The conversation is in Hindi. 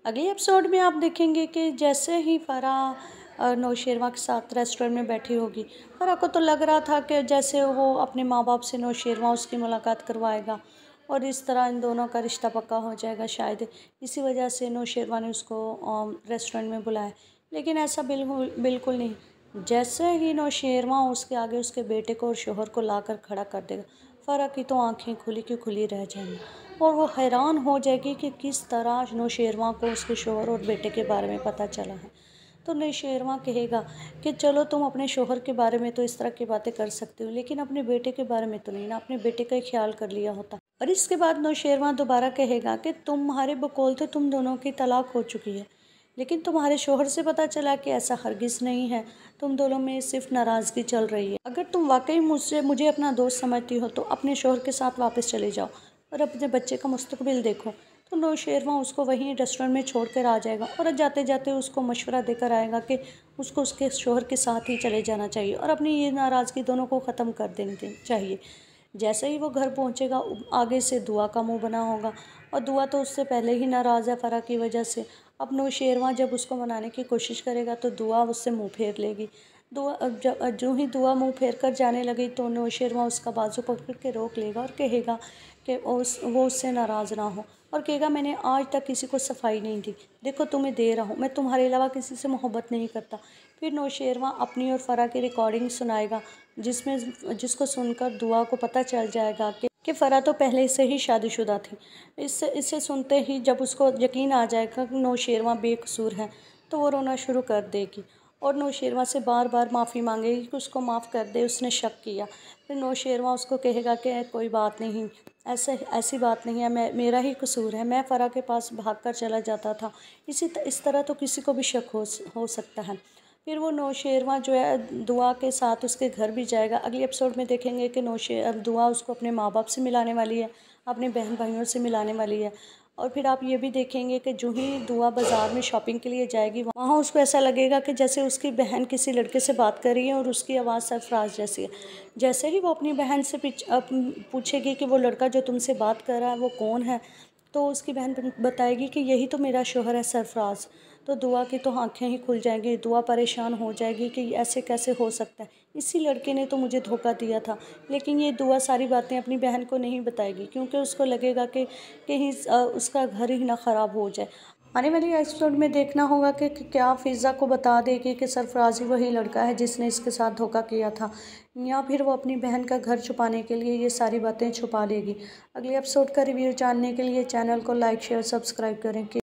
अगले एपिसोड में आप देखेंगे कि जैसे ही फ़राह नौशेरवा के साथ रेस्टोरेंट में बैठी होगी, फ़राह को तो लग रहा था कि जैसे वो अपने माँ बाप से नौशेरवा उसकी मुलाकात करवाएगा और इस तरह इन दोनों का रिश्ता पक्का हो जाएगा। शायद इसी वजह से नौशेरवा ने उसको रेस्टोरेंट में बुलाया, लेकिन ऐसा बिल्कुल बिल्कुल नहीं। जैसे ही नौशेरवा उसके आगे उसके बेटे को और शोहर को लाकर खड़ा कर देगा, फ़राह की तो आंखें खुली की खुली रह जाएंगी और वो हैरान हो जाएगी कि किस तरह नौशेरवा को उसके शोहर और बेटे के बारे में पता चला है। तो नौशेरवा कहेगा कि चलो तुम अपने शोहर के बारे में तो इस तरह की बातें कर सकते हो, लेकिन अपने बेटे के बारे में तो नहीं ना, अपने बेटे का ही ख्याल कर लिया होता। और इसके बाद नौशेरवा दोबारा कहेगा कि तुम्हारे बकौल तो तुम दोनों की तलाक हो चुकी है, लेकिन तुम्हारे शोहर से पता चला कि ऐसा हरगिज़ नहीं है, तुम दोनों में सिर्फ नाराज़गी चल रही है। अगर तुम वाकई मुझे अपना दोस्त समझती हो तो अपने शोहर के साथ वापस चले जाओ और अपने बच्चे का मुस्तकबिल देखो। तो नौशेरवा उसको वहीं रेस्टोरेंट में छोड़ कर आ जाएगा और जाते जाते उसको मशवरा देकर आएगा कि उसको उसके शोहर के साथ ही चले जाना चाहिए और अपनी ये नाराज़गी दोनों को ख़त्म कर देनी चाहिए। जैसे ही वो घर पहुंचेगा, आगे से दुआ का मुंह बना होगा और दुआ तो उससे पहले ही नाराज़ है फ़राह की वजह से। अब नौशेरवा जब उसको मनाने की कोशिश करेगा तो दुआ उससे मुंह फेर लेगी। दुआ जो ही दुआ मुंह फेर कर जाने लगी तो नौशेरवा उसका बाजू पकड़ के रोक लेगा और कहेगा कि वो उससे नाराज़ ना हो और कहेगा मैंने आज तक किसी को सफाई नहीं दी, देखो तुम्हें दे रहा हूँ, मैं तुम्हारे अलावा किसी से मोहब्बत नहीं करता। फिर नौशेरवा अपनी और फ़राह की रिकॉर्डिंग सुनाएगा जिसको सुनकर दुआ को पता चल जाएगा कि फ़राह तो पहले से ही शादीशुदा थी। इसे सुनते ही जब उसको यकीन आ जाएगा कि नौशेरवा बेकसूर है तो वो रोना शुरू कर देगी और नौशेरवा से बार बार माफ़ी मांगेगी कि उसको माफ़ कर दे, उसने शक किया। फिर नौशेरवा उसको कहेगा कि कोई बात नहीं, ऐसी बात नहीं है, मेरा ही कसूर है, मैं फ़राह के पास भाग कर चला जाता था, इस तरह तो किसी को भी शक हो सकता है। फिर वो नौशेरवा जो है दुआ के साथ उसके घर भी जाएगा। अगले एपिसोड में देखेंगे कि दुआ उसको अपने माँ बाप से मिलाने वाली है, अपने बहन भाइयों से मिलाने वाली है। और फिर आप ये भी देखेंगे कि जो ही दुआ बाज़ार में शॉपिंग के लिए जाएगी, वहाँ उसको ऐसा लगेगा कि जैसे उसकी बहन किसी लड़के से बात कर रही है और उसकी आवाज़ सरफराज जैसी है। जैसे ही वो अपनी बहन से पूछेगी कि वो लड़का जो तुमसे बात कर रहा है वो कौन है, तो उसकी बहन बताएगी कि यही तो मेरा शौहर है सरफराज। तो दुआ की तो आंखें ही खुल जाएंगी, दुआ परेशान हो जाएगी कि ऐसे कैसे हो सकता है, इसी लड़के ने तो मुझे धोखा दिया था। लेकिन ये दुआ सारी बातें अपनी बहन को नहीं बताएगी क्योंकि उसको लगेगा कि कहीं उसका घर ही ना ख़राब हो जाए। आने वाली एपिसोड में देखना होगा कि क्या फ़िज़ा को बता देगी कि सरफराज ही वही लड़का है जिसने इसके साथ धोखा किया था, या फिर वो अपनी बहन का घर छुपाने के लिए ये सारी बातें छुपा लेगी। अगले एपिसोड का रिव्यू जानने के लिए चैनल को लाइक शेयर सब्सक्राइब करें।